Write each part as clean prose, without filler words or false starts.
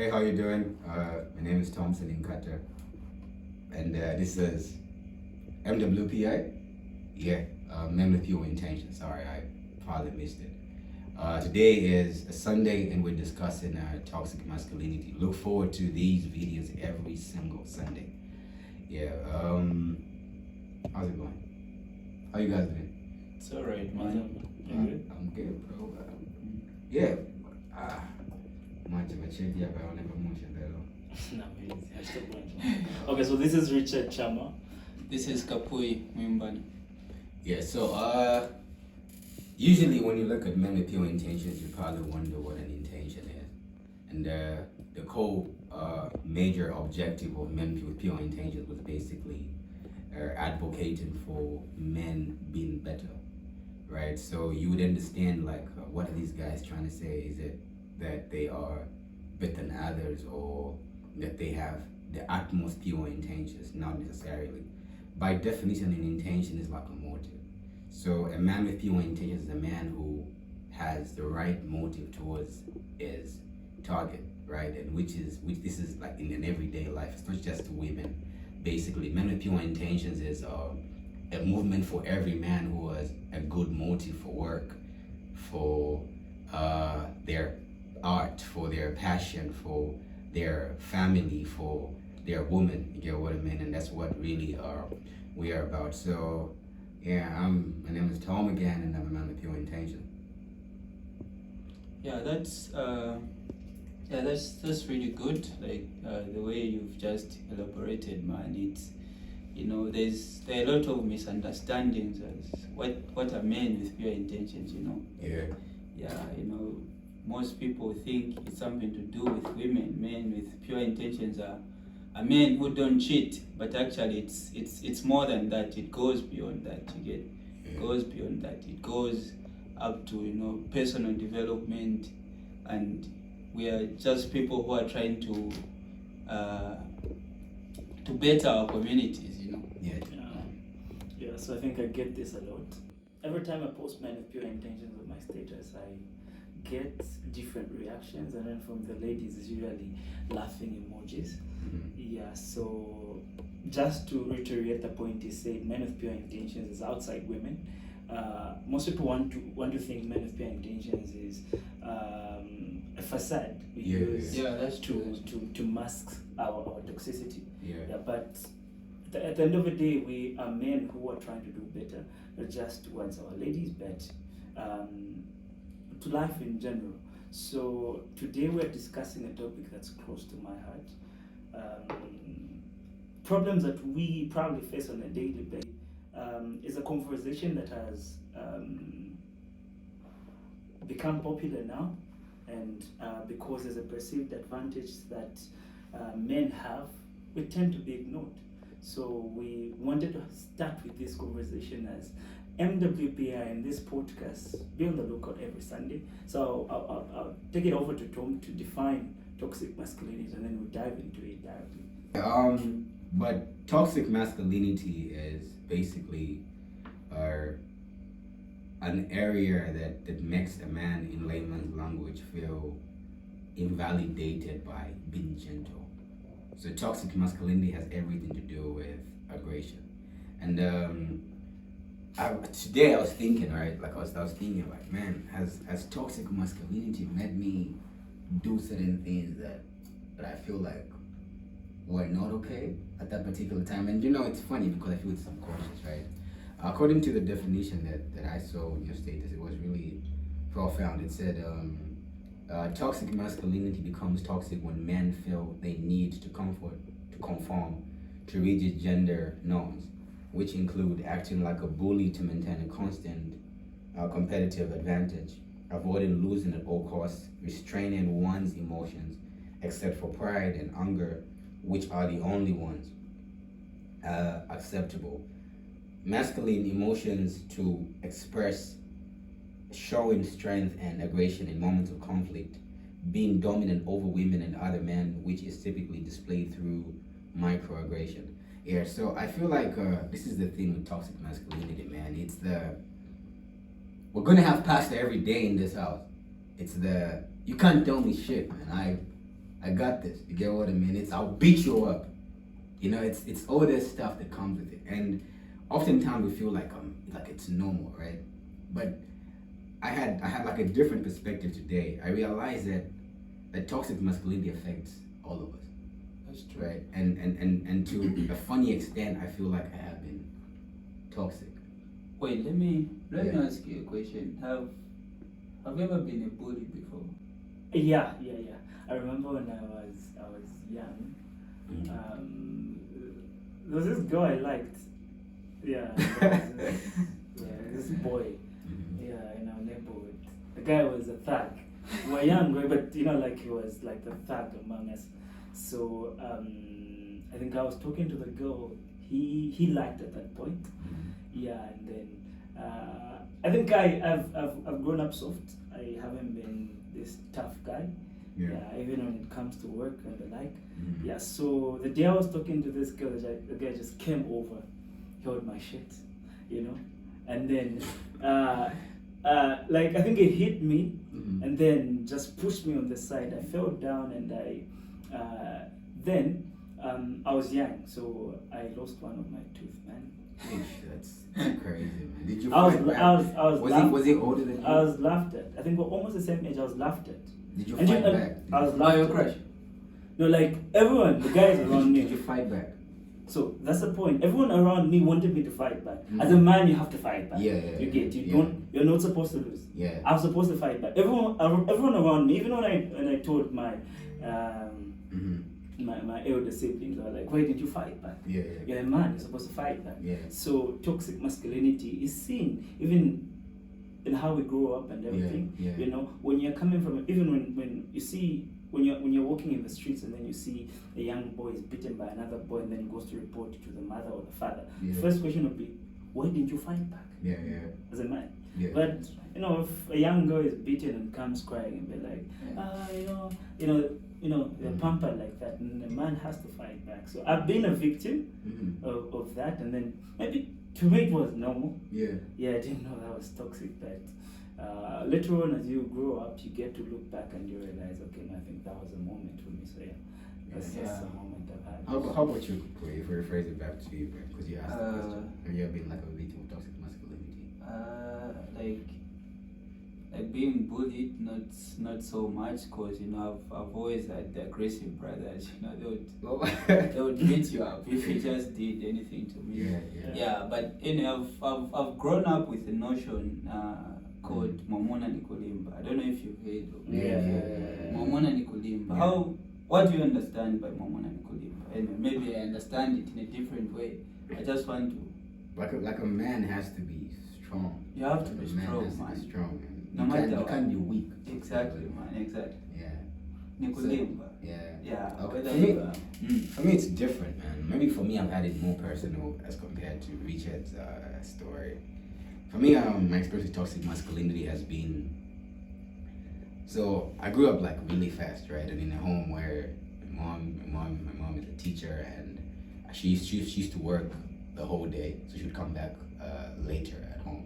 Hey, how you doing? My name is Thompson in Qatar, and this is MWPI. Yeah, Men with Pure Intention. Sorry, I probably missed it. Today is a Sunday, and we're discussing toxic masculinity. Look forward to these videos every single Sunday. Yeah. How's it going? How you guys doing? It's alright, man. I'm good, bro. Yeah. Much of a change, yeah, but I'll never mention that. No, I'm still going. Okay, so this is Richard Chama. This is Kapui Mwimbani. Yeah, so usually when you look at men with pure intentions, you probably wonder what an intention is. And the core major objective of men with pure intentions was basically advocating for men being better, right? So you would understand like what are these guys trying to say? Is it that they are better than others, or that they have the utmost pure intentions? Not necessarily. By definition, an intention is like a motive. So a man with pure intentions is a man who has the right motive towards his target, right? And which this is like in an everyday life. It's not just women. Basically, men with pure intentions is a movement for every man who has a good motive for work, for their art, for their passion, for their family, for their woman. You get what I mean? And that's what really we are about. So yeah, my name is Tom again, and I'm a man with pure intention. Yeah, that's really good. Like the way you've just elaborated, man. It's there are a lot of misunderstandings as what are men with pure intentions. Yeah. Yeah, most people think it's something to do with women. Men with pure intentions are men who don't cheat, but actually it's more than that. It goes beyond that. It goes beyond that. It goes up to personal development, and we are just people who are trying to better our communities. Yeah, so I think I get this a lot. Every time I post men with pure intentions on my status, I get different reactions, and then from the ladies is usually laughing emojis. Yeah, so just to reiterate the point he said, men with pure intentions is outside women. Most people want to think men with pure intentions is a facade we use that's true. to mask our toxicity. Yeah. But at the end of the day, we are men who are trying to do better, not just towards our ladies, but to life in general. So today we're discussing a topic that's close to my heart. Problems that we probably face on a daily basis is a conversation that has become popular now, and because there's a perceived advantage that men have, we tend to be ignored. So we wanted to start with this conversation as MWPI in this podcast. Be on the lookout every Sunday. So I'll take it over to Tom to define toxic masculinity, and then we'll dive into it directly. But toxic masculinity is basically an area that makes a man, in layman's language, feel invalidated by being gentle. So toxic masculinity has everything to do with aggression. And today I was thinking, right? Like I was thinking, like, man, has toxic masculinity made me do certain things that I feel like were not okay at that particular time? And it's funny because I feel it's subconscious, right? According to the definition that I saw in your status, it was really profound. It said, toxic masculinity becomes toxic when men feel they need to conform to rigid gender norms, which include acting like a bully to maintain a constant competitive advantage, avoiding losing at all costs, restraining one's emotions, except for pride and anger, which are the only ones acceptable. Masculine emotions to express showing strength and aggression in moments of conflict, being dominant over women and other men, which is typically displayed through microaggression. Yeah, so I feel like this is the thing with toxic masculinity, man. It's we're gonna have pasta every day in this house. It's you can't tell me shit, man. I got this. You get what I mean? It's I'll beat you up. You know, it's all this stuff that comes with it, and oftentimes we feel like it's normal, right? But I had like a different perspective today. I realized that toxic masculinity affects all of us. That's true. Right, and to a funny extent, I feel like I have been toxic. Wait, let me Yeah. ask you a question. Have you ever been a bully before? Yeah. I remember when I was young. Mm. There was this girl I liked. Yeah, this boy. Mhm. Yeah, in our neighborhood. The guy was a thug. We were young, right? But you know, like he was like the thug among us. So I think I was talking to the girl. He liked at that point. Yeah, and then I think I've grown up soft. I haven't been this tough guy. Yeah, even when it comes to work and the like. Mhm. Yeah, so the day I was talking to this girl, the guy just came over, held my shit, you know, and then like I think it hit me, Mhm. and then just pushed me on the side. I fell down, and then I was young, so I lost one of my tooth, man. Ish, that's crazy, man. Did you I was fight back? Was he older than you? I was laughed at. I think we're almost the same age. I was laughed at. Did you And fight you- back? I was Did laughed your at. crush? No, like everyone, the guys around Did you me. fight back? So that's the point. Everyone around me wanted me to fight back. Mhm. As a man, you have to fight back. Yeah, You get. You yeah. don't. You're not supposed to lose. Yeah. I was supposed to fight back. Everyone around me, even when I told my Mhm. my elder siblings, they were like, "Why didn't you fight back? Yeah. You're a man. You're supposed to fight back." Yeah. So toxic masculinity is seen even in how we grow up and everything. Yeah. You know, when you're coming from, even when you see when you're walking in the streets and then you see a young boy is beaten by another boy and then he goes to report to the mother or the father. Yeah. The first question would be, why didn't you fight back Yeah. as a man? Yeah. But you know, if a young girl is beaten and comes crying and be like, they're pampered like that, and the man has to fight back. So I've been a victim Mhm. of that, and then maybe to me it was normal. Yeah. Yeah, I didn't know that was toxic, but later on as you grow up, you get to look back and you realize, okay, no, I think that was a moment for me. So yeah, that's Yeah. just a moment I've had. How about you, Kwe, if we rephrase it back to you, because you asked the Uh, question. Have you ever been like a victim of toxic masculinity? Like being bullied, not so much, cause I've always had the aggressive brothers. They would beat you up if you just did anything to me. Yeah, but I've grown up with a notion called Momona Nikulimba. I don't know if you've heard of it. Yeah. Momona Nikulimba. Yeah. What do you understand by Momona Nikulimba? And maybe I understand it in a different way. I just want to. Like a man has to be strong. You have to Like be a man strong, has to man. be strong, man. No You matter what. can't be weak. Exactly, man. Exactly. Yeah. Nikulimba. Yeah. Yeah. Okay. Whether For me, you are- for me, it's different, man. Maybe for me, I've had it more personal as compared to Richard's story. For me, my experience with toxic masculinity has been. So I grew up like really fast, right? And in a home where my mom is a teacher, and she used to work the whole day, so she would come back later at home.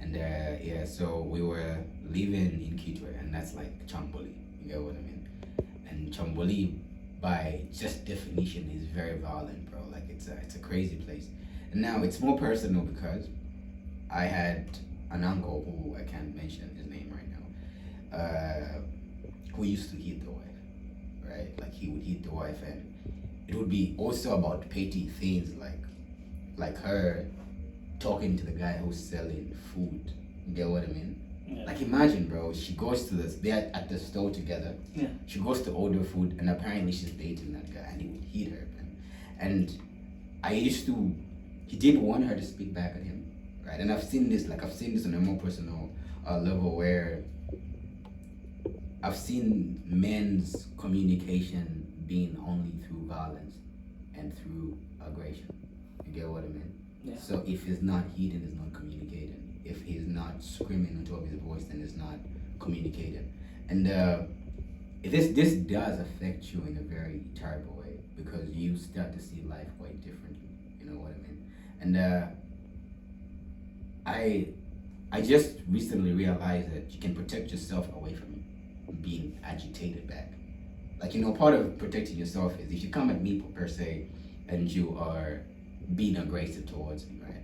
And so we were living in Kitwe, and that's like Chamboli. You get what I mean? And Chamboli, by just definition, is very violent, bro. Like it's a crazy place. And now it's more personal because I had an uncle who I can't mention his name right now, who used to hit the wife, right? Like he would hit the wife, and it would be also about petty things like her talking to the guy who's selling food. You get what I mean? Yeah. Like imagine, bro, she goes to they're at the store together. Yeah. She goes to order food, and apparently she's dating that guy, and he would hit her, man. And he didn't want her to speak back at him, right? And I've seen this on a more personal level where I've seen men's communication being only through violence and through aggression. You get what I mean? Yeah. So if he's not heating, he's not communicating. If he's not screaming on top of his voice, then it's not communicating. And this does affect you in a very terrible way, because you start to see life quite differently. You know what I mean? And I just recently realized that you can protect yourself away from being agitated back. like, you know, part of protecting yourself is if you come at me per se and you are being aggressive towards me, right?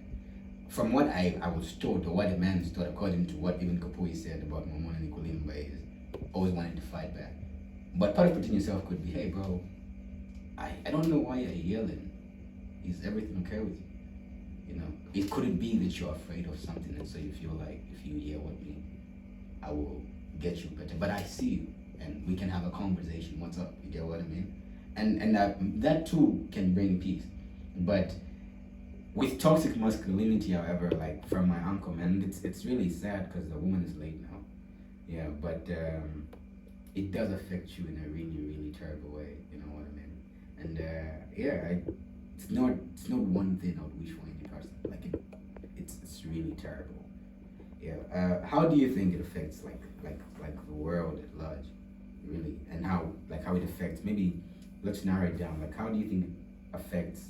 From what I was taught, or what the man was taught, according to what even Kapui said about Momona Nikulimba, is always wanting to fight back. But part of protecting yourself could be, hey bro, I don't know why you're yelling. Is everything okay with you? You know, it couldn't be that you're afraid of something, and so you feel like if you yell at me, I will get you better. But I see you, and we can have a conversation. What's up? You get what I mean? And that too can bring peace. But with toxic masculinity, however, like from my uncle, man, it's really sad because the woman is late now. Yeah, but it does affect you in a really, really terrible way. You know what I mean? And it's not one thing I would wish for any person. Like it's really terrible. Yeah. How do you think it affects like the world at large, really, and how it affects? Maybe let's narrow it down. Like, how do you think it affects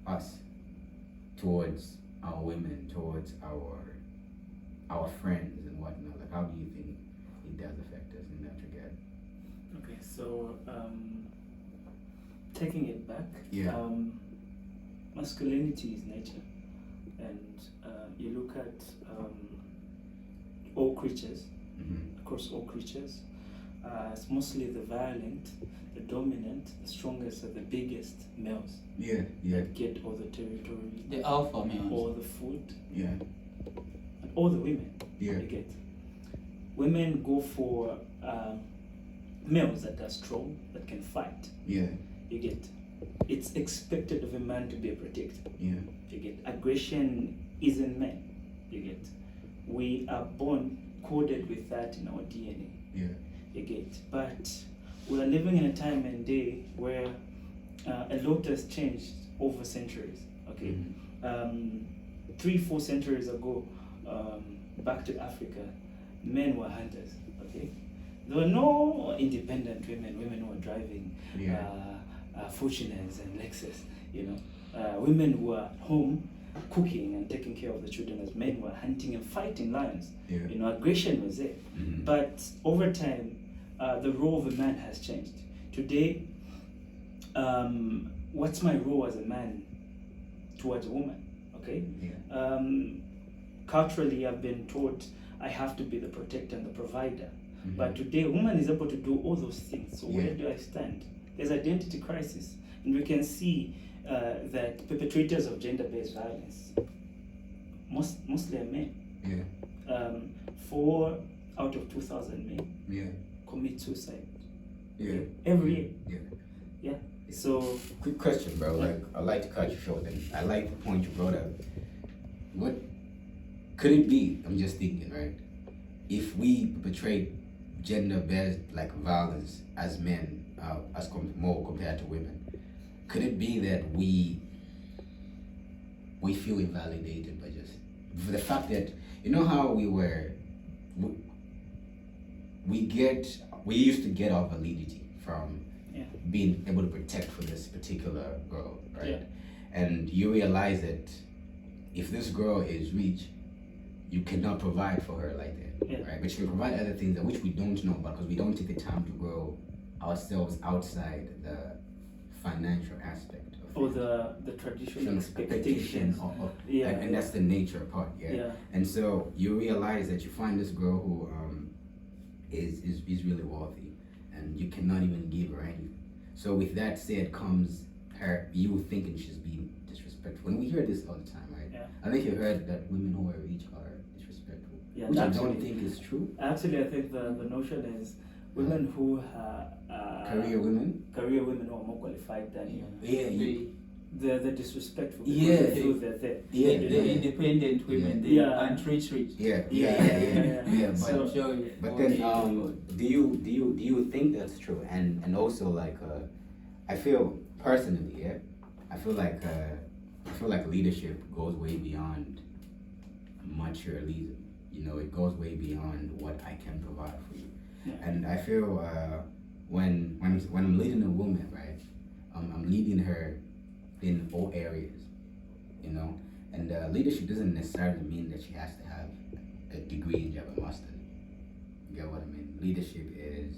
us towards our women, towards our friends and whatnot? Like, how do you think it does affect us in that regard? Okay, so taking it back, Yeah. Masculinity is nature, and you look at all creatures, across all creatures, it's mostly the violent, the dominant, the strongest, and the biggest males Yeah. that get all the territory, The alpha males. all the food, Yeah. and all the women. Yeah. You get. Women go for males that are strong, that can fight. Yeah. You get. It's expected of a man to be a protector. Yeah. You get. Aggression is in men. You get. We are born coded with that in our DNA. Yeah. You get. But we are living in a time and day where a lot has changed over centuries. Okay. 3-4 centuries ago, back to Africa, men were hunters. Okay. There were no independent women who were driving Fortuners and Lexus, you know. Women were at home cooking and taking care of the children, as men were hunting and fighting lions. Yeah. You know, aggression was there. But over time, the role of a man has changed. Today, what's my role as a man towards a woman? Okay. Yeah. Culturally, I've been taught I have to be the protector and the provider. But today, a woman is able to do all those things. So where do I stand? There's identity crisis, and we can see that perpetrators of gender-based violence mostly are men. Yeah. 4 out of 2,000 men Yeah. commit suicide Yeah. every year. Yeah. Yeah. So Quick question, bro. Like, I'd like to cut you short, and I like the point you brought up. What could it be? I'm just thinking, right? If we perpetrate gender-based like violence as men, more compared to women, could it be that we feel invalidated by just the fact that, you know how we used to get our validity from being able to protect for this particular girl, right? Yeah. And you realize that if this girl is rich, you cannot provide for her like that, right? But you can provide other things that which we don't know about because we don't take the time to grow ourselves outside the financial aspect of or it. the traditional expectations. And that's the nature part, Yeah. And so you realize that you find this girl who is really wealthy, and you cannot even give her anything. So with that said comes you thinking she's being disrespectful. And we hear this all the time, right? Yeah. I think you heard that women who are rich are disrespectful, Yeah, which I actually- don't think is true. Actually, I think the notion is women who are Career women. career women who are more qualified than you. Yeah. They're disrespectful. Yeah. Because they feel they're there. Yeah, The independent women, they Yeah. aren't rich. Yeah. Yeah. But So- I'm sure you- But then, do you think that's true? And also, like, I feel personally, I feel like leadership goes way beyond materialism. You know, it goes way beyond what I can provide for you. Yeah. And I feel when I'm leading a woman, right, I'm leading her in all areas, you know. And leadership doesn't necessarily mean that she has to have a degree in Java Master. You get what I mean? Leadership is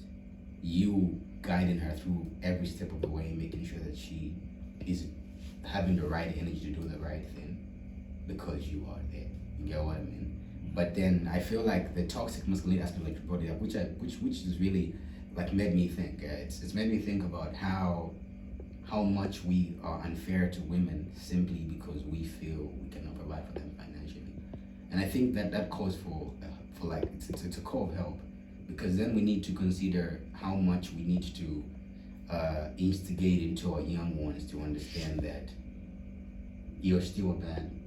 you guiding her through every step of the way, making sure that she is having the right energy to do the right thing because you are there. You get what I mean? But then I feel like the toxic masculinity aspect, like you brought it up, which is really like made me think. It's made me think about how much we are unfair to women simply because we feel we cannot provide for them financially, and I think that calls for like it's a call of help, because then we need to consider how much we need to instigate into our young ones to understand that you're still a man,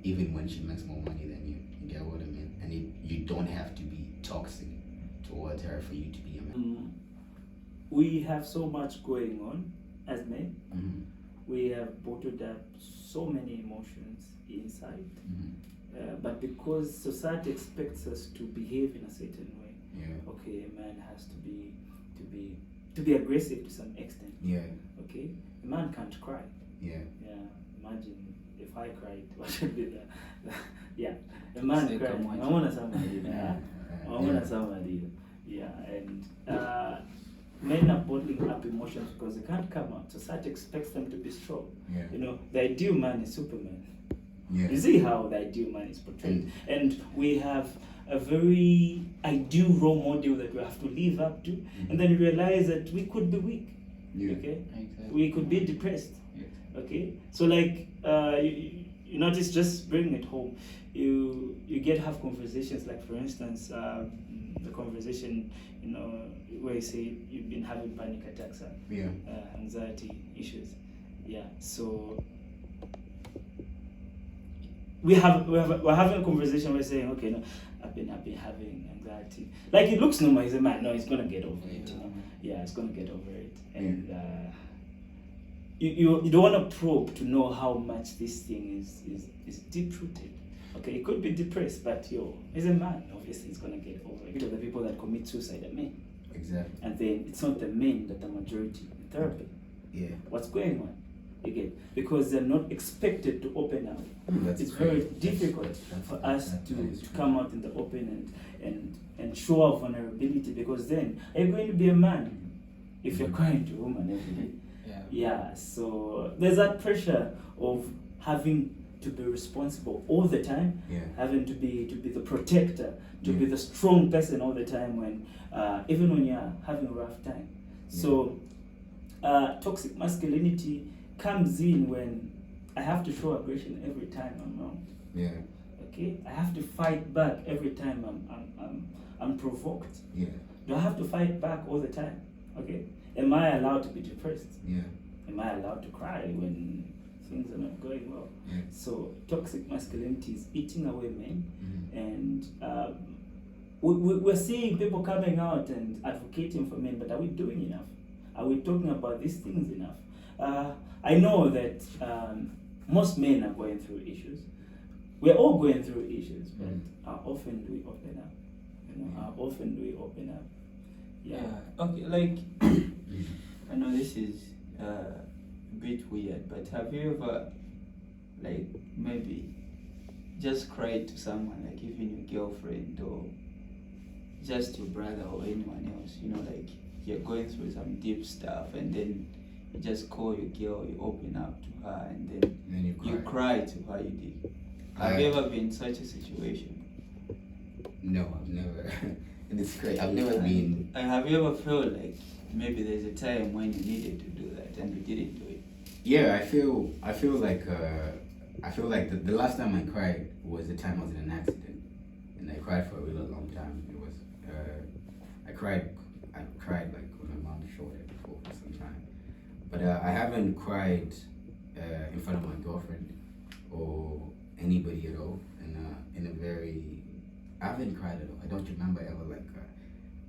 even when she makes more money than you. You get what I mean? And you don't have to be toxic towards her for you to be a man. We have so much going on as men. Mm-hmm. We have bottled up so many emotions inside. Mm-hmm. But because society expects us to behave in a certain way, Yeah. okay, a man has to be aggressive to some extent. Yeah. Okay, a man can't cry. Yeah. Yeah, imagine if I cried, what should be the yeah, a man Say, cried. come on. I want somebody. Yeah, I want Yeah. somebody. Yeah, and men are bottling up emotions because they can't come out. Society expects them to be strong. Yeah. You know, the ideal man is Superman. Yeah. You see how the ideal man is portrayed, and we have a very ideal role model that we have to live up to, and then realize that we could be weak. Yeah. Okay, Exactly. we could be depressed. Yes. Okay, so like you notice, just bring it home. You get have conversations like, for instance, the conversation, you know, where you say you've been having panic attacks, Yeah. anxiety issues. Yeah, so we're having a conversation. We're saying, okay, no, I've been having anxiety. Like, it looks normal. He's a man. No, he's gonna get over it. You know? Yeah, he's gonna get over it. And you don't want to probe to know how much this thing is deep rooted. Okay, he could be depressed, but he's a man. Obviously, he's gonna get over it. The people that commit suicide are men, Exactly. and then it's not the men that are majority in therapy. Yeah. What's going on? Again, because they're not expected to open up. That's It's great. very That's- difficult for us that to is true. come out in the open and show our vulnerability, because then are you going to be a man if you're crying to a woman every day? Yeah. Yeah, so there's that pressure of having to be responsible all the time, Yeah. having to be the protector, to be Yeah. the strong person all the time, when even when you're having a rough time. So toxic masculinity comes in when I have to show aggression every time I'm wrong. Yeah. Okay, I have to fight back every time I'm provoked. Yeah. Do I have to fight back all the time? Okay, am I allowed to be depressed? Yeah. Am I allowed to cry when things are not going well? Yeah. So toxic masculinity is eating away men, Mhm. and we're seeing people coming out and advocating for men, but are we doing enough? Are we talking about these things enough? I know that most men are going through issues. We're all going through issues, but how often do we open up? You know, how often do we open up? Yeah. Okay. Like, I know this is a bit weird, but have you ever, like, maybe just cried to someone, like even your girlfriend or just your brother or anyone else? You know, like you're going through some deep stuff, and then you just call your girl, you open up to her, and then And then you cry to her. You did. Have you ever been in such a situation? No, I've never. And it's great. I've never been. And have you ever felt like maybe there's a time when you needed to do that and you didn't do it? Yeah, I feel like the last time I cried was the time I was in an accident, and I cried for a really long time. It was I cried like with my mouth short before for some time, but I haven't cried in front of my girlfriend or anybody at all. In a very, I haven't cried at all. I don't remember ever like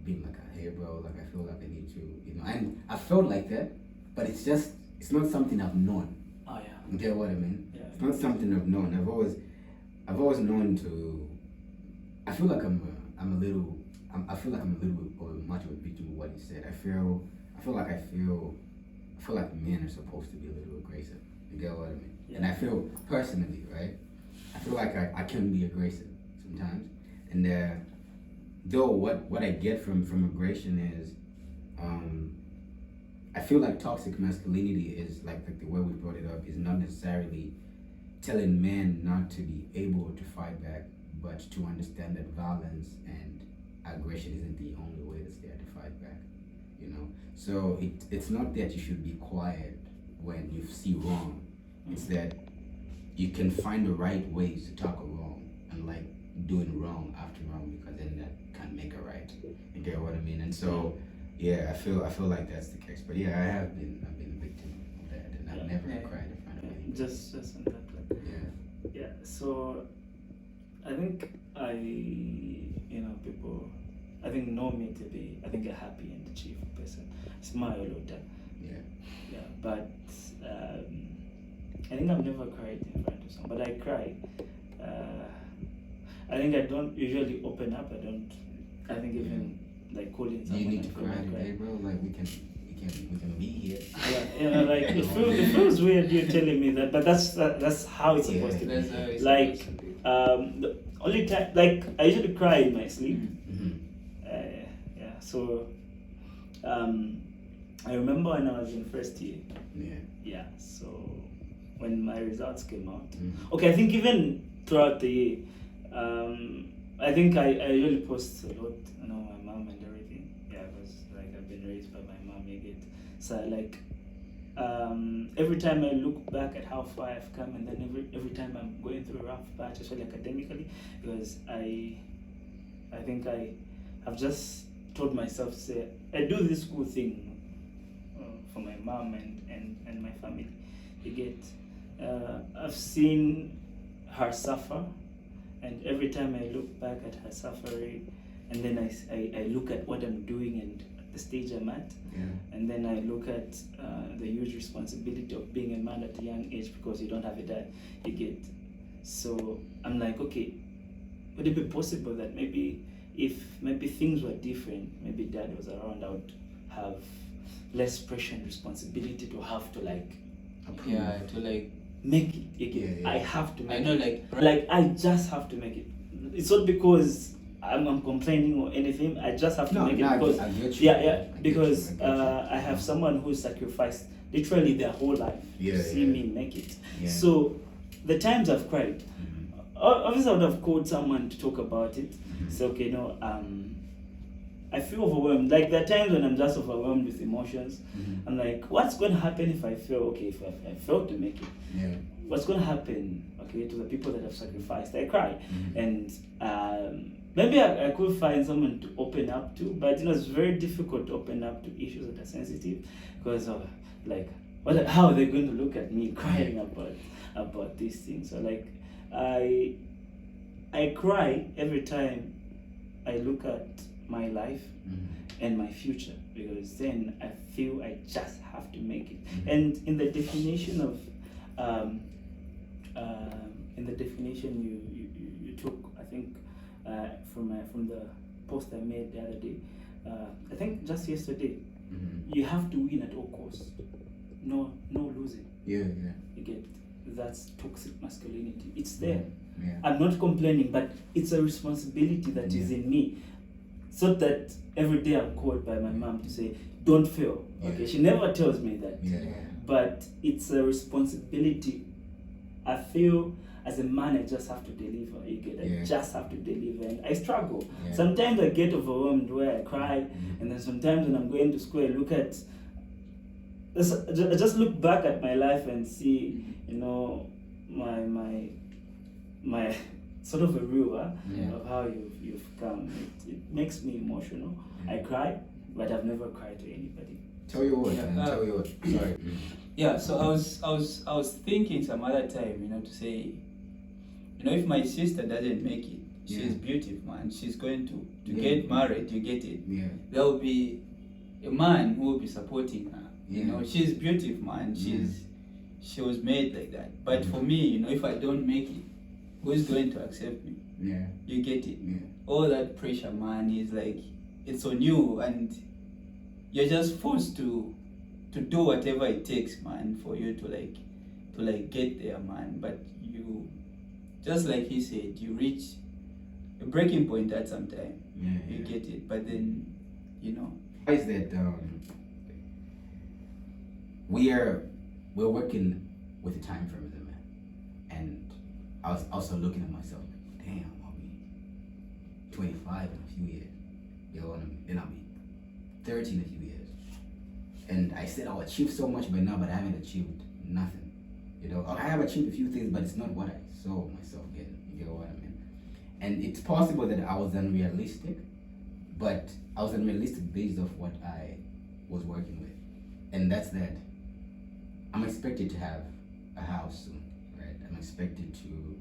being like, hey bro, like I feel like I need to, you know. And I felt like that, but it's not something I've known. Oh yeah. You get what I mean? Yeah. It's not something I've known. I've always known to. I feel like I'm a little much of a victim of what you said. I feel like men are supposed to be a little aggressive. You get what I mean? Yeah. And I feel personally, right? I feel like I can be aggressive sometimes. And though what I get from aggression is I feel like toxic masculinity is like the way we brought it up is not necessarily telling men not to be able to fight back, but to understand that violence and aggression isn't the only way that's there to fight back. You know, so it's not that you should be quiet when you see wrong. It's that you can find the right ways to tackle wrong and like doing wrong after wrong, because then that can make it right. You get what I mean? And so yeah, I feel like that's the case. But yeah, I've been a victim of that, and I've never cried in front of anybody. Just on that one. Yeah. So I think people I think know me to be a happy and cheerful person. Smile all the time. Yeah. But I think I've never cried in front of someone, but I cry. I think I don't usually open up. I think even like calling someone. You need to I cry today, bro. Like we can be here. Yeah, like it feels weird you telling me that, but that's how it's supposed to be. That's how it's Like supposed to be. the only time, like I usually cry in my sleep. Mm-hmm. Yeah. So I remember when I was in first year. Yeah. Yeah. So when my results came out. Mm-hmm. Okay, I think even throughout the year, I think I usually post a lot, my mom and everything. Yeah, because like I've been raised by my mom, you get. So like, every time I look back at how far I've come, and then every time I'm going through a rough patch, especially academically, because I think I have just told myself, say, I do this cool thing for my mom and my family. You get. I've seen her suffer, and every time I look back at her suffering, and then I look at what I'm doing and the stage I'm at, and then I look at the huge responsibility of being a man at a young age because you don't have a dad, you get. So I'm like, okay, would it be possible that maybe things were different, maybe dad was around, I would have less pressure and responsibility to have to like make it again. Yeah. I have to make it. I know, like I just have to make it. It's not because I'm complaining or anything. I just have to make it because I get you. because I have someone who sacrificed literally their whole life to see me make it. Yeah. So the times I've cried, obviously I would have called someone to talk about it. So okay, I feel overwhelmed. Like there are times when I'm just overwhelmed with emotions. I'm like, what's going to happen if I fail? Okay, if I fail to make it, what's going to happen? Okay, to the people that have sacrificed. I cry, and maybe I could find someone to open up to, but it's very difficult to open up to issues that are sensitive because of like how are they going to look at me crying about these things? So like I cry every time I look at my life and my future, because then I feel I just have to make it. And in the definition of you took, I think from the post I made the other day, I think just yesterday, you have to win at all costs. No losing. Yeah. You get, that's toxic masculinity. It's there. Yeah. I'm not complaining, but it's a responsibility that is in me. So that every day I'm called by my mom to say, don't fail. Okay, she never tells me that. But it's a responsibility. I feel as a man, I just have to deliver. You get, I just have to deliver, and I struggle. Sometimes I get overwhelmed where I cry, and then sometimes when I'm going to school, I just look back at my life and see, my sort of a rule of how you've come. It makes me emotional. I cry, but I've never cried to anybody. Tell you what, sorry. Yeah, so I was thinking some other time, to say, if my sister doesn't make it, she's beautiful, man. She's going to get married, you get it. Yeah. There will be a man who will be supporting her. She's beautiful, man. She was made like that. But for me, if I don't make it, who's going to accept me? Yeah. You get it? Yeah. All that pressure, man, is like, it's on you, and you're just forced to do whatever it takes, man, for you to get there, man. But you, just like he said, you reach a breaking point at some time. Yeah. Yeah. You get it, but then, Why is that? we're working with the time frame as a man, and I was also looking at myself like, damn, I'll be 25 in a few years. You know what I mean? Then I'll be 30 in a few years. And I said I'll achieve so much by now, but I haven't achieved nothing. You know, I have achieved a few things, but it's not what I saw myself getting. You know what I mean? And it's possible that I was unrealistic, but I was unrealistic based off what I was working with. And that's that. I'm expected to have a house soon, right? I'm expected to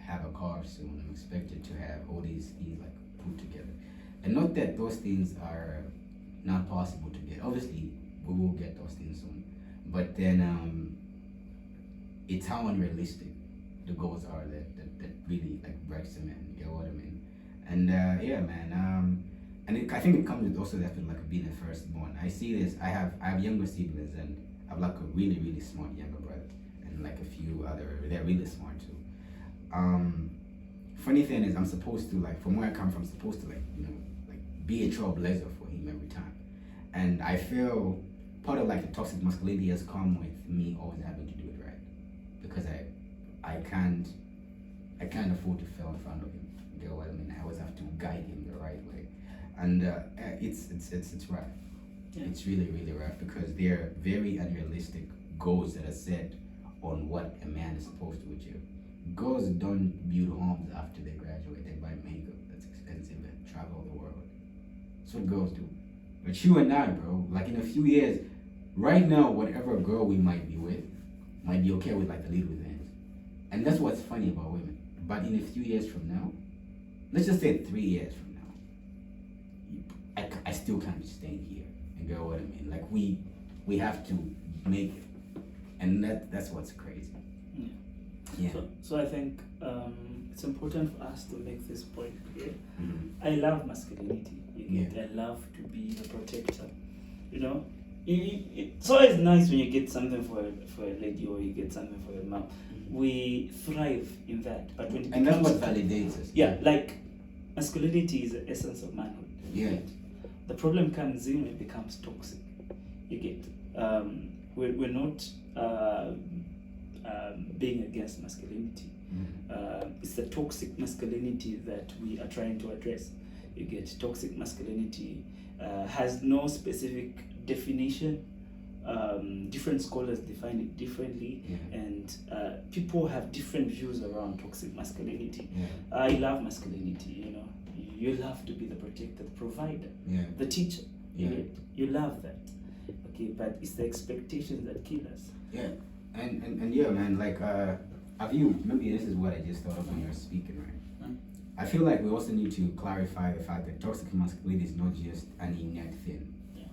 have a car soon. I'm expected to have all these things like put together. And not that those things are not possible to get. Obviously, we will get those things soon. But then it's how unrealistic the goals are that really like breaks a man. You know what I mean? And yeah, man. And I think it comes with also that with like being a firstborn. I see this. I have younger siblings, and I have like a really really smart younger brother, and like a few other. They're really smart too. Funny thing is, I'm supposed to like from where I come from, supposed to like be a trailblazer for him every time, and I feel part of like the toxic masculinity has come with me always having to do it right, because I can't afford to fail in front of him. You know what I mean? I always have to guide him the right way, and it's rough. Yeah. It's really really rough because they're very unrealistic goals that are set on what a man is supposed to achieve. Girls don't build homes after they graduate. They buy makeup that's expensive and travel the world. That's what girls do. But you and I, bro, like in a few years, right now, whatever girl we might be with, might be okay with like the little things. And that's what's funny about women. But in a few years from now, let's just say 3 years from now, I still can't be staying here. You know what I mean? Like we have to make it. And that's what's crazy. Yeah. So I think it's important for us to make this point clear. Mm-hmm. I love masculinity. I love to be the protector. You know, it's always nice when you get something for a lady or you get something for your mom. Mm-hmm. We thrive in that, but when and that's what validates us. Yeah, like masculinity is the essence of manhood. Yeah. The problem comes in when it becomes toxic. You get we're not being against masculinity. It's the toxic masculinity that we are trying to address. You get toxic masculinity has no specific definition. Different scholars define it differently, and people have different views around toxic masculinity. I love masculinity. You know, you love to be the protector, the provider, the teacher. You love that. Okay, but it's the expectations that kill us. Yeah. And yeah, man, like, have you, maybe this is what I just thought of when you were speaking, right? I feel like we also need to clarify the fact that toxic masculinity is not just an innate thing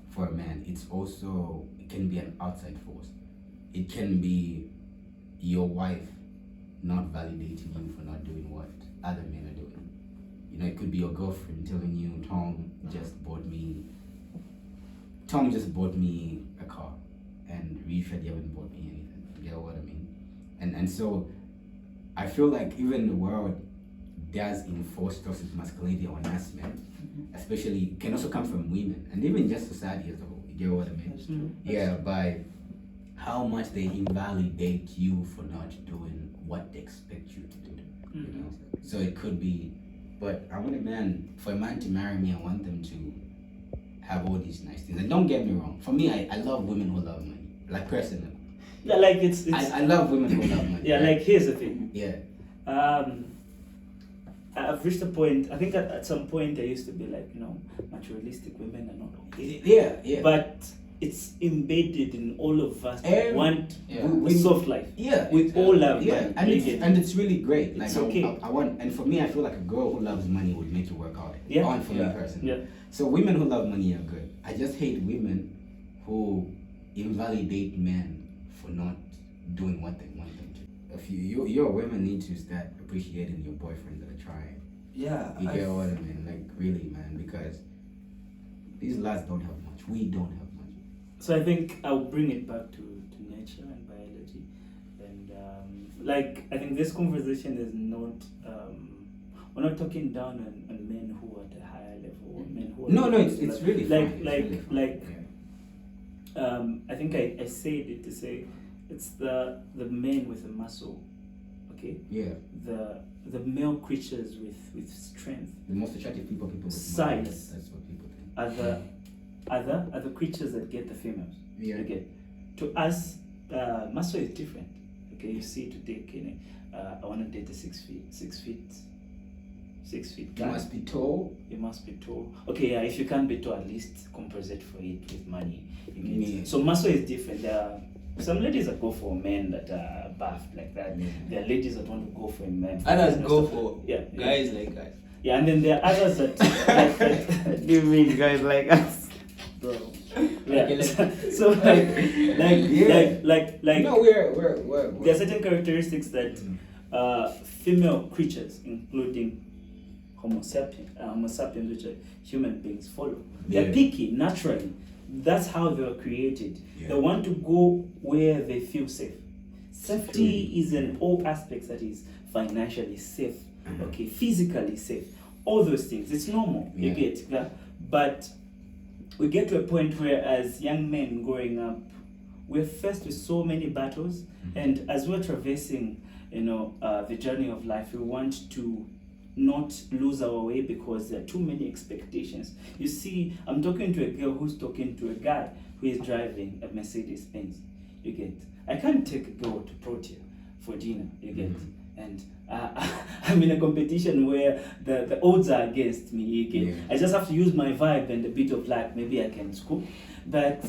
for a man. It's also, it can be an outside force. It can be your wife not validating you for not doing what other men are doing. You know, it could be your girlfriend telling you, Tom just bought me a car, and you said you haven't bought me anything. You know what I mean? And so I feel like even the world does enforce toxic masculinity on us men, especially can also come from women, and even just society as a whole. You know what I mean? That's true. Yeah, by how much they invalidate you for not doing what they expect you to do. You know? So it could be, but I want for a man to marry me, I want them to have all these nice things. And don't get me wrong, for me, I love women who love money, like personally. Yeah, like it's I love women who love money. Yeah, like here's the thing. Yeah. I've reached a point, I think at some point I used to be like, materialistic women are not okay. Yeah. But it's embedded in all of us that want we soft life. Yeah. We all love money. And it's really great. Like it's okay. I want, and for me, I feel like a girl who loves money would make you work hard. Yeah. For me personally. Yeah. So women who love money are good. I just hate women who invalidate men for not doing what they want them to. If your women need to start appreciating your boyfriends that are trying. Yeah. You get what I mean? Like really, man, because these lads don't have much. We don't have much. So I think I'll bring it back to nature and biology, and I think this conversation is not. We're not talking down on men who are at a higher level, or men who are no, it's really like fine. I think I said it to say it's the men with the muscle, okay? Yeah. The male creatures with strength The most attractive people with money. Size. That's what people think. are the creatures that get the females. Yeah. Okay. To us, muscle is different. Okay, you see today, Kenny, I want to date a 6 feet You guy. must be tall. You must be tall. Okay, yeah, if you can't be tall, at least compensate for it with money. You get Yeah. So muscle is different. There are some ladies that go for men that are buffed like that. Yeah. There are ladies that want to go for a man. Others go for Yeah, guys like us. Yeah, and then there are others that what do you mean guys like us? Bro. Yeah. Okay, So like No, we're there are certain characteristics that female creatures, including Homo sapiens, which are human beings, follow. They're Yeah. picky naturally. That's how they were created. Yeah. They want to go where they feel safe. Safety is in all aspects, that is financially safe, okay, physically safe, all those things. It's normal, you Yeah. get, yeah? But we get to a point where, as young men growing up, we're faced with so many battles, and as we're traversing, the journey of life, we want to not lose our way because there are too many expectations. You see, I'm talking to a girl who's talking to a guy who is driving a Mercedes Benz. You get? I can't take a girl to Protea for dinner. You get? And I'm in a competition where the odds are against me. You get? Yeah. I just have to use my vibe and a bit of luck. Maybe I can scoop. But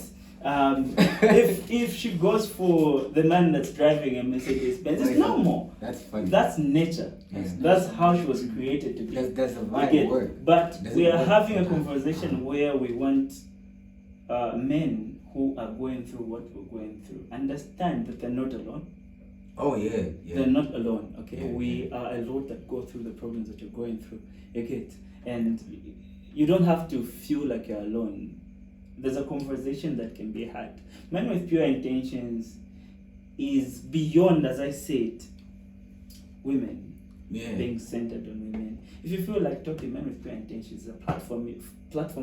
if she goes for the man that's driving a Mercedes Benz, it's normal. That's funny. That's nature. Yeah. That's how she was created to be. Does the You vibe get? work? But Does we it are work having a sometimes? conversation where we want men who are going through what we're going through understand that they're not alone. Oh yeah, yeah. They're not alone. Okay, Yeah, we are a lot that go through the problems that you're going through. You get? And you don't have to feel like you're alone. There's a conversation that can be had. Men with pure intentions is beyond, as I said, women Yeah. being centered on women. If you feel like talking men with pure intentions is a platform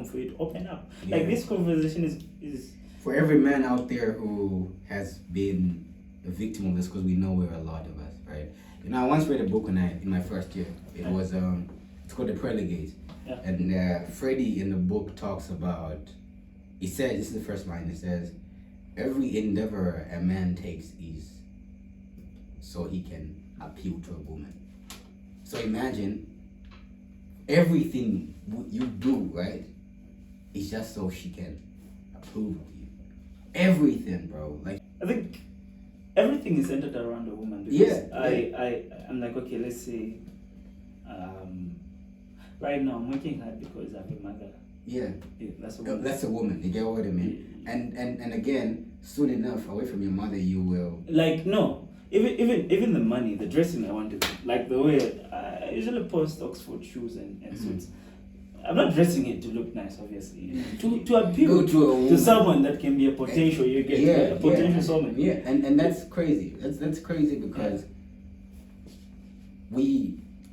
for you to open up. Yeah. Like this conversation is For every man out there who has been a victim of this, because we know we're a lot of us, right? I once read a book in my first year. It was it's called The Prelegate. Yeah. And Freddie in the book talks about. He says, this is the first line. It says, "Every endeavor a man takes is so he can appeal to a woman." So imagine everything you do, right, is just so she can approve of you. Everything, bro. Like, I think everything is centered around a woman because Yeah. I'm like, okay, let's say right now I'm working hard because I have a mother. yeah, Yeah, that's a woman. that's a woman. You get what I mean? And again, soon enough, away from your mother, you will. Like no, even the money, the dressing I want to do, like the way I usually post Oxford shoes and suits. I'm not dressing it to look nice, obviously. To appeal Go to a woman. to someone that can be a potential. You get a potential someone. Yeah, and that's crazy. That's crazy because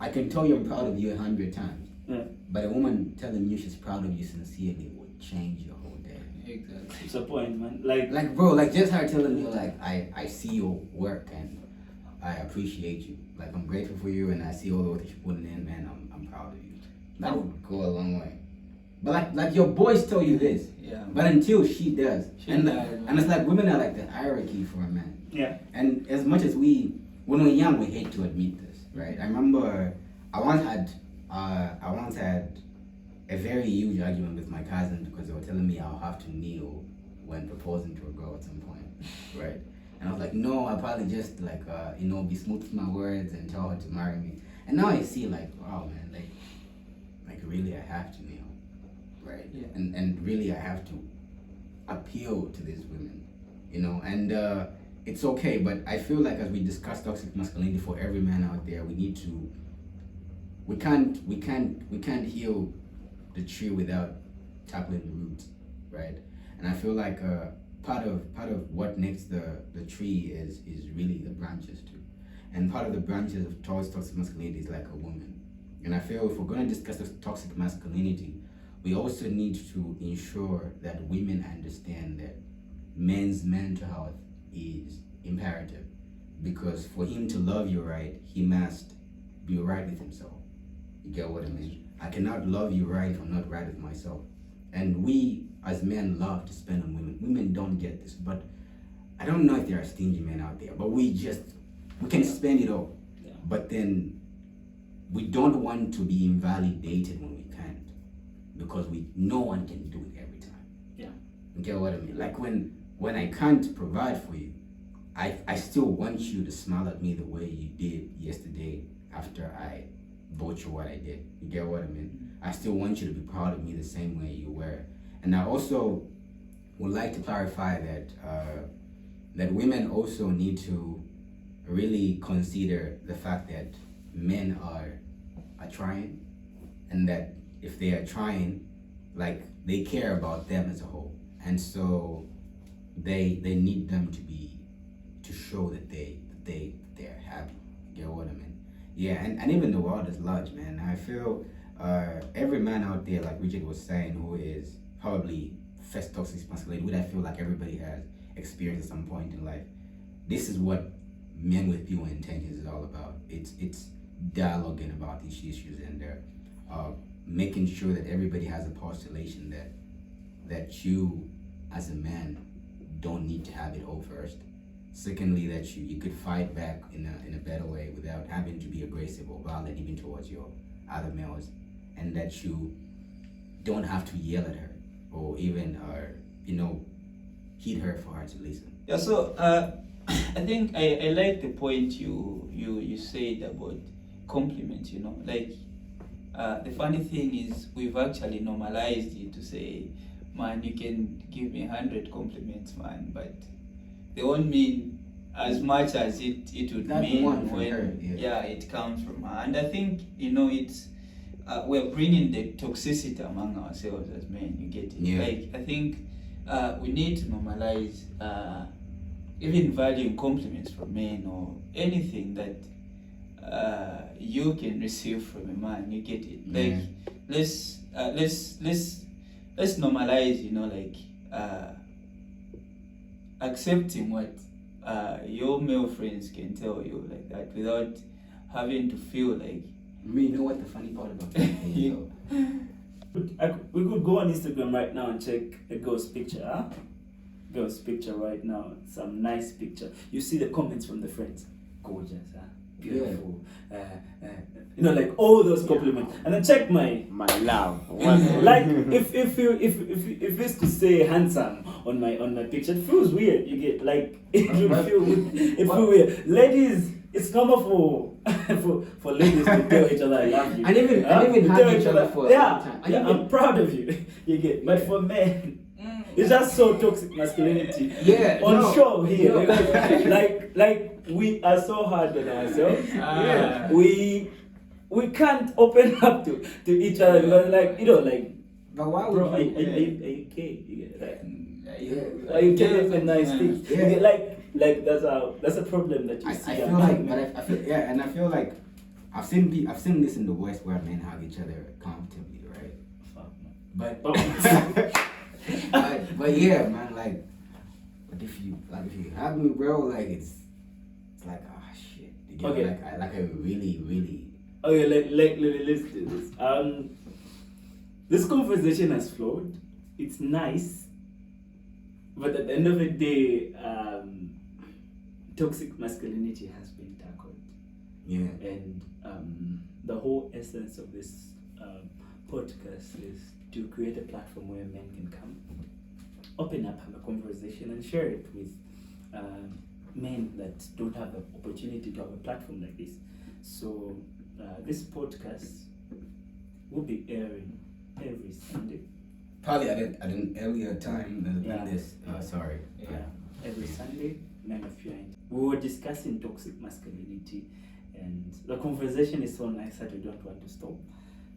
I can tell you I'm proud of you 100 times. Yeah. But a woman telling you she's proud of you sincerely would change your whole day. Exactly. It's a point, man. Like Bro, just her telling you like I see your work and I appreciate you. Like I'm grateful for you and I see all the work that you're putting in, man. I'm proud of you. That would go a long way. But like your boys tell you this. Yeah. But until she does. She and does, and it's like women are like the hierarchy for a man. yeah. And as much as when we're young, we hate to admit this, right? I remember I once had a very huge argument with my cousin because they were telling me I'll have to kneel when proposing to a girl at some point, right? And I was like, no, I'll probably just like be smooth with my words and tell her to marry me. And now I see like, wow, man, like really I have to kneel, right? Yeah. And really I have to appeal to these women, and it's okay, but I feel like as we discuss toxic masculinity for every man out there, we can't heal the tree without tackling the roots, right? And I feel like part of what makes the tree is really the branches too, and part of the branches of toxic masculinity is like a woman. And I feel if we're going to discuss toxic masculinity, we also need to ensure that women understand that men's mental health is imperative, because for him to love you right, he must be right with himself. You get what I mean? I cannot love you right if I'm not right with myself. And we as men love to spend on women. Women don't get this, but I don't know if there are stingy men out there, but we can spend it all. Yeah. But then we don't want to be invalidated when we can't, because no one can do it every time. Yeah. You get what I mean? Like when I can't provide for you, I still want you to smile at me the way you did yesterday after I bought you what I did. You get what I mean? I still want you to be proud of me the same way you were. And I also would like to clarify that that women also need to really consider the fact that men are trying, and that if they are trying, like, they care about them as a whole, and so they need them to show that they're happy. You get what I mean? Yeah, and even the world is large, man. I feel every man out there, like Richard was saying, who is probably first toxic masculinity, which I feel like everybody has experienced at some point in life. This is what men with pure intentions is all about. It's dialoguing about these issues, and making sure that everybody has a postulation that you as a man don't need to have it all first. Secondly, that you could fight back in a better way without having to be aggressive or violent even towards your other males, and that you don't have to yell at her or even hit her for her to listen. Yeah, so I think I like the point you said about compliments, like the funny thing is we've actually normalized it to say, man, you can give me 100 compliments, man, but they won't mean as much as it would That mean one from when her, yeah. it comes from her. And I think it's we're bringing the toxicity among ourselves as men. You get it? Yeah. Like, I think we need to normalize even valuing compliments from men, or anything that you can receive from a man. You get it? Yeah. Like, let's normalize, like accepting what your male friends can tell you, like that, without having to feel like. You know what the funny part about that is, though? We could go on Instagram right now and check a girl's picture, huh? Girl's picture right now, some nice picture. You see the comments from the friends. Gorgeous, huh? Beautiful. Like all those compliments. And then check my love. like if it's to say handsome on my picture, it feels weird. You get like it feels weird. Ladies, it's normal for ladies to tell each other I love you. And even hug each other for a long time. I'm proud of you. You get, but for men, it's just so toxic masculinity. Yeah, on show here. No. like we are so hard on ourselves. Yeah. We can't open up to each other because But why would bro, are you? you gay? You get, like, Yeah. are you telling me nice things? Yeah. You get, like that's a problem that you I see. feel like, but I feel, yeah, and I feel like I've seen this in the West where men hug each other comfortably, right? Fuck, man. But yeah, man, like, but if you hug me, bro, like it's like, oh shit, you get Okay. like I really. Okay, let's do this. This conversation has flowed. It's nice, but at the end of the day, toxic masculinity has been tackled. Yeah. And the whole essence of this podcast is to create a platform where men can come, open up, have a conversation, and share it with men that don't have the opportunity to have a platform like this. So this podcast will be airing every Sunday. Probably at an earlier time than Yeah. this. Sorry. Every Sunday, Men of Pure Intent. We were discussing toxic masculinity, and the conversation is so nice that we don't want to stop.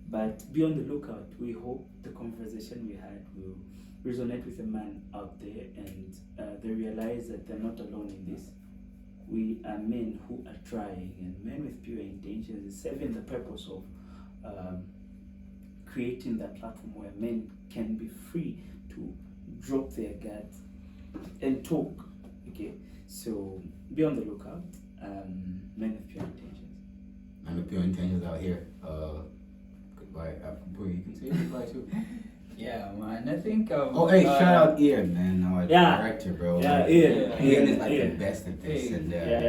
But be on the lookout. We hope the conversation we had will resonate with a man out there, and they realize that they're not alone in this. We are men who are trying, and men with pure intentions is serving the purpose of creating that platform where men can be free to drop their guards and talk. Okay, so be on the lookout. Men with pure intentions. And the pure intentions out here. Goodbye. You can say goodbye too. Yeah, man. I think. Oh, hey, shout out Ian, man. Our Yeah. director, bro. Yeah, Like, Ian. Ian is like Ian. the best at this. Hey. And Yeah.